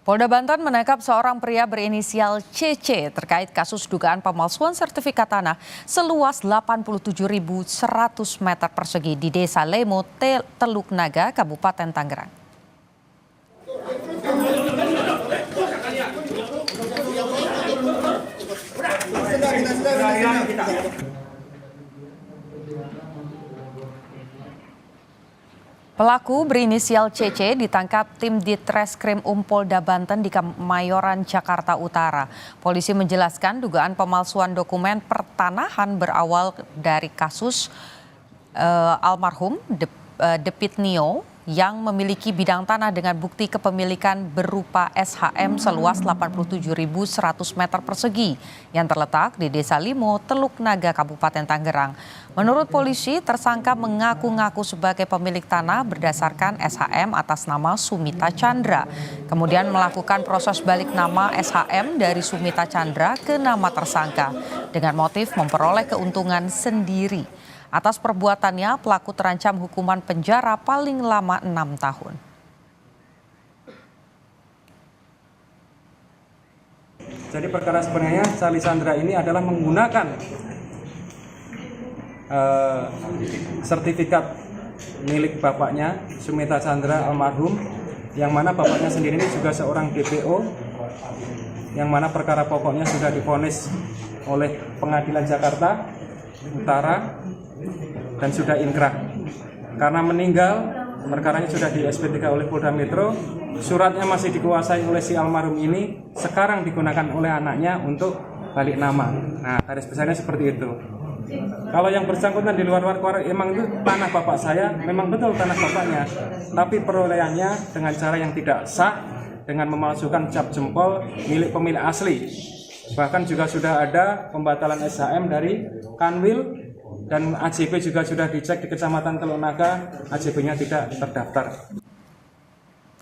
Polda Banten menangkap seorang pria berinisial CC terkait kasus dugaan pemalsuan sertifikat tanah seluas 87.100 meter persegi di Desa Lemo, Teluk Naga, Kabupaten Tangerang. Pelaku berinisial CC ditangkap tim Ditreskrim Polda Banten di Kemayoran, Jakarta Utara. Polisi menjelaskan dugaan pemalsuan dokumen pertanahan berawal dari kasus almarhum Depitnio yang memiliki bidang tanah dengan bukti kepemilikan berupa SHM seluas 87.100 meter persegi yang terletak di Desa Limo, Teluk Naga, Kabupaten Tangerang. Menurut polisi, tersangka mengaku-ngaku sebagai pemilik tanah berdasarkan SHM atas nama Sumita Chandra. Kemudian melakukan proses balik nama SHM dari Sumita Chandra ke nama tersangka dengan motif memperoleh keuntungan sendiri. Atas perbuatannya, pelaku terancam hukuman penjara paling lama 6 tahun. Jadi perkara sebenarnya Sali Chandra ini adalah menggunakan sertifikat milik bapaknya Sumita Chandra almarhum, yang mana bapaknya sendiri ini juga seorang DPO, yang mana perkara pokoknya sudah divonis oleh Pengadilan Jakarta Utara dan sudah inkrah. Karena meninggal, perkaranya sudah di SP3 oleh Polda Metro, suratnya masih dikuasai oleh si almarhum ini, sekarang digunakan oleh anaknya untuk balik nama. Nah, garis besarnya seperti itu. Kalau yang bersangkutan di luar emang itu tanah bapak saya, memang betul tanah bapaknya, tapi perolehannya dengan cara yang tidak sah, dengan memalsukan cap jempol milik pemilik asli. Bahkan juga sudah ada pembatalan SHM dari Kanwil, dan AJP juga sudah dicek di Kecamatan Teluk Naga, AJP-nya tidak terdaftar.